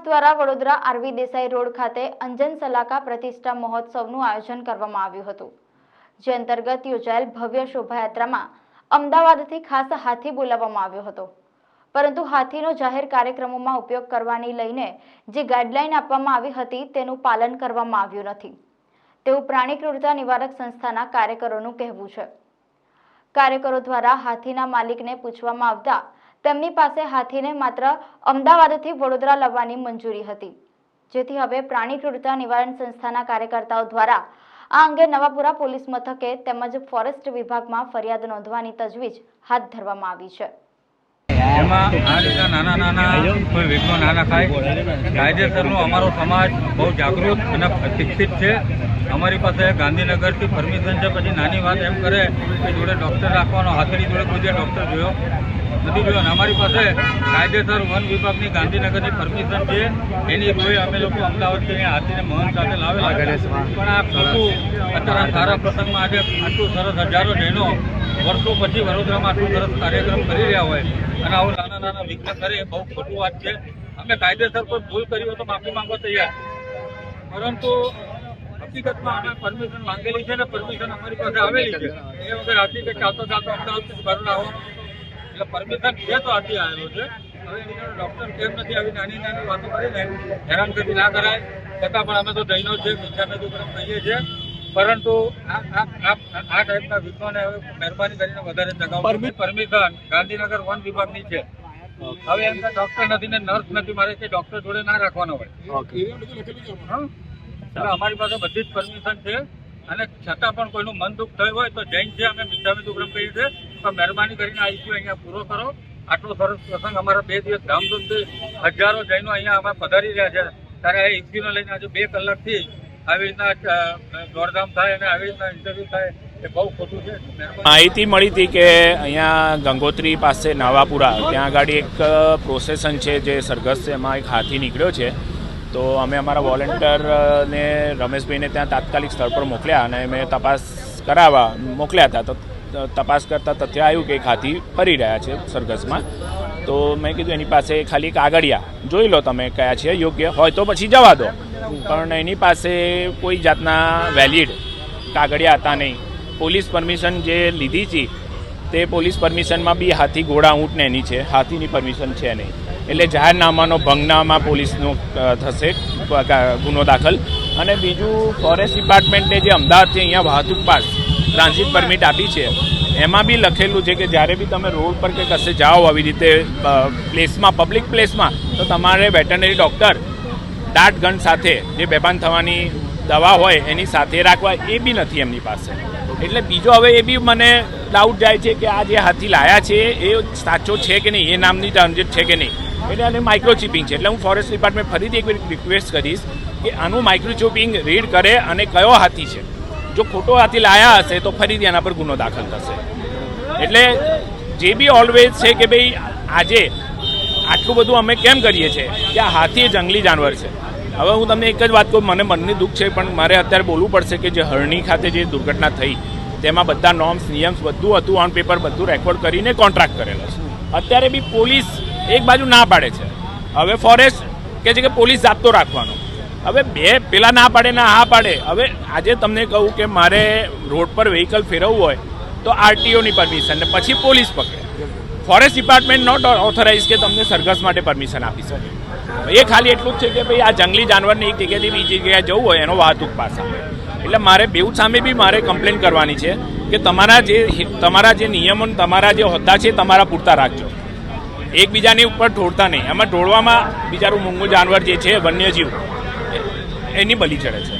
દ્વારા Vadodara RV Desai road ખાતે અંજન સલાકા પ્રતિષ્ઠા મહોત્સવનું આયોજન કરવામાં આવ્યું હતું, જે અંતર્ગત યોજાયેલ ભવ્ય શોભાયાત્રામાં અમદાવાદથી ખાસ હાથી બોલાવવામાં આવ્યો હતો, પરંતુ હાથીનો જાહેર કાર્યક્રમોમાં ઉપયોગ કરવાની લઈને જે ગાઈડલાઈન આપવામાં આવી હતી તેનું પાલન કરવામાં આવ્યું નથી તેવું પ્રાણી ક્રૂરતા નિવારક સંસ્થાના કાર્યકરોનું કહેવું છે। કાર્યકરો દ્વારા હાથીના માલિકને પૂછવામાં આવતા તેમની પાસે હાથીને માત્ર અમદાવાદથી વડોદરા લાવવાની મંજૂરી હતી, જેથી હવે પ્રાણી ક્રૂરતા નિવારણ સંસ્થાના કાર્યકર્તાઓ દ્વારા આ અંગે નવાપુરા પોલીસ મથકે તેમજ ફોરેસ્ટ વિભાગમાં ફરિયાદ નોંધવાની તજવીજ હાથ ધરવામાં આવી છે। એમાં આ રીતના નાના કોઈ વિઘ્નો ના નખાય। કાયદેસરનો અમારો સમાજ બહુ જાગૃત અને શિક્ષિત છે। અમારી પાસે ગાંધીનગરથી પરમિશન છે, પછી નાની વાત એમ કરે કે જોડે ડૉક્ટર રાખવાનો, હાથીની જોડે કોઈ ડૉક્ટર જોયો નથી જોયો। અને અમારી પાસે કાયદેસર વન વિભાગની ગાંધીનગરની પરમિશન છે, એની કોઈ અમે લોકો અમદાવાદથી અહીંયા હાથીને મહંત સાથે લાવેલા, પણ આ ખોટું અત્યારે સારા પ્રસંગમાં આજે આટલું સરસ હજારો જૈનો વર્ષો પછી વડોદરામાં આટલું સરસ કાર્યક્રમ કરી રહ્યા હોય અને આવું નાના વિઘ્ન કરે એ બહુ ખોટું વાત છે। અમે કાયદેસર કોઈ ભૂલ કરી હોય તો માફી માંગવા તૈયાર, પરંતુ હકીકતમાં અમે પરમિશન માંગેલી છે ને પરમિશન અમારી પાસે આવેલી છે। એ વગર હાથી કે ચાલતો અમદાવાદથી બરોડા આવવાનું, એટલે પરમિશન છે તો હાથી આવેલો છે। હવે એની ડૉક્ટર કેમ નથી આવી નાની વાતો કરીને હેરાનગતિ ના કરાય, છતાં પણ અમે તો જૈનો છે, મિથ્યામેદુ ગ્રંથ કહીએ છીએ, પરંતુ આ ટાઈપના વિઘ્નોને હવે મહેરબાની કરીને વધારે ચગાવો। પરમિશન ગાંધીનગર વન વિભાગની છે। હવે એમ કે ડૉક્ટર નથી ને નર્સ નથી, મારે કે ડૉક્ટર જોડે ના રાખવાનો હોય, એટલે અમારી પાસે બધી જ પરમિશન છે। અને છતાં પણ કોઈનું મન દુઃખ થયું હોય તો જૈન છે, અમે મિથ્યામેદુ ગ્રંથ કહીએ છીએ, તો મહેરબાની કરીને આ ઇસ્યુ અહીંયા પૂરો કરો। આટલો સરસ પ્રસંગ અમારા 2 દિવસ ધામધૂમથી હજારો જૈનો અહીંયા અમે પધારી રહ્યા છે, ત્યારે આ ઇસ્યુને લઈને આજે 2 કલાકથી આવી રીતના દોડધામ થાય અને આવી રીતના ઇન્ટરવ્યુ થાય એ બહુ ખોટું છે। માહિતી મળી હતી કે અહીંયા ગંગોત્રી પાસે નવાપુરા ત્યાં આગળ એક પ્રોસેસન છે જે સરઘસ છે, એમાં એક હાથી નીકળ્યો છે। તો અમે અમારા વોલેન્ટિયરને રમેશભાઈને ત્યાં તાત્કાલિક સ્થળ પર મોકલ્યા અને મેં તપાસ કરાવવા મોકલ્યા હતા। તો તપાસ કરતાં તથ્ય આવ્યું કે એક હાથી ફરી રહ્યા છે સરઘસમાં। તો મેં કીધું એની પાસે ખાલી કાગળિયા જોઈ લો તમે કયા છે, યોગ્ય હોય તો પછી જવા દો, પણ એની પાસે કોઈ જાતના વેલિડ કાગળિયા હતા નહીં। પોલીસ પરમિશન જે લીધી હતી તે પોલીસ પરમિશનમાં બી હાથી ઘોડા ઊંટને એની છે, હાથીની પરમિશન છે નહીં, એટલે જાહેરનામાનો ભંગનામાં પોલીસનો થશે ગુનો દાખલ। અને બીજું ફોરેસ્ટ ડિપાર્ટમેન્ટે જે અમદાવાદથી અહીંયા વાહતુક પાસ ટ્રાન્ઝિટ પરમિટ આપી છે એમાં બી લખેલું છે કે જ્યારે બી તમે રોડ પર કે કશે જાઓ આવી રીતે પ્લેસમાં, પબ્લિક પ્લેસમાં, તો તમારે વેટરનરી ડૉક્ટર દાટ ગન સાથે જે બેભાન થવાની દવા હોય એની સાથે રાખવા, એ બી નથી એમની પાસે। એટલે બીજો હવે એ બી મને ડાઉટ જાય છે કે આ જે હાથી લાયા છે એ સાચો છે કે નહીં, એ નામની ટ્રાન્ઝિટ છે કે નહીં, એટલે આને માઇક્રોચિપિંગ છે। એટલે હું ફોરેસ્ટ ડિપાર્ટમેન્ટ ફરીથી એક રિક્વેસ્ટ કરીશ કે આનું માઇક્રોચિપિંગ રીડ કરે અને કયો હાથી છે। જો ખોટો હાથી લાયા હશે તો ફરીથી એના પર ગુનો દાખલ થશે। એટલે જે બી ઓલવેઝ છે કે ભાઈ આજે આટલું બધું અમે કેમ કરીએ છીએ કે આ હાથી એ જંગલી જાનવર છે। હવે હું તમને એક જ વાત કહું, મને મનની દુઃખ છે, પણ મારે અત્યારે બોલવું પડશે કે જે હરણી ખાતે જે દુર્ઘટના થઈ તેમાં બધા નોર્મ્સ નિયમ્સ બધું હતું, ઓન પેપર બધું રેકોર્ડ કરીને કોન્ટ્રાક્ટ કરેલો છે। અત્યારે બી પોલીસ એક બાજુ ના પાડે છે, હવે ફોરેસ્ટ કહે છે કે પોલીસ જાપ્તો રાખવાનો, હવે બે પેલા ના પાડે ના હા પાડે। હવે આજે તમને કહું કે મારે રોડ પર વ્હીકલ ફેરવવું હોય તો RTOની પરમિશન ને પછી પોલીસ પકડે, ફોરેસ્ટ ડિપાર્ટમેન્ટ નોટ ઓથોરાઇઝ કે તમને સરઘસ માટે પરમિશન આપી શકે। એ ખાલી એટલું જ છે કે ભાઈ આ જંગલી જાનવરને એક જગ્યાથી બીજી જગ્યાએ જવું હોય એનો વાહતુક પાસ આપે। એટલે મારે બેઉ સામે બી મારે કમ્પ્લેન કરવાની છે કે તમારા જે નિયમો, તમારા જે હોદ્દા છે તમારા પૂરતા રાખજો, એકબીજાની ઉપર ઢોળતા નહીં। એમાં ઢોળવામાં બિચારું મૂંગું જાનવર જે છે વન્યજીવ એની બલી ચડે છે।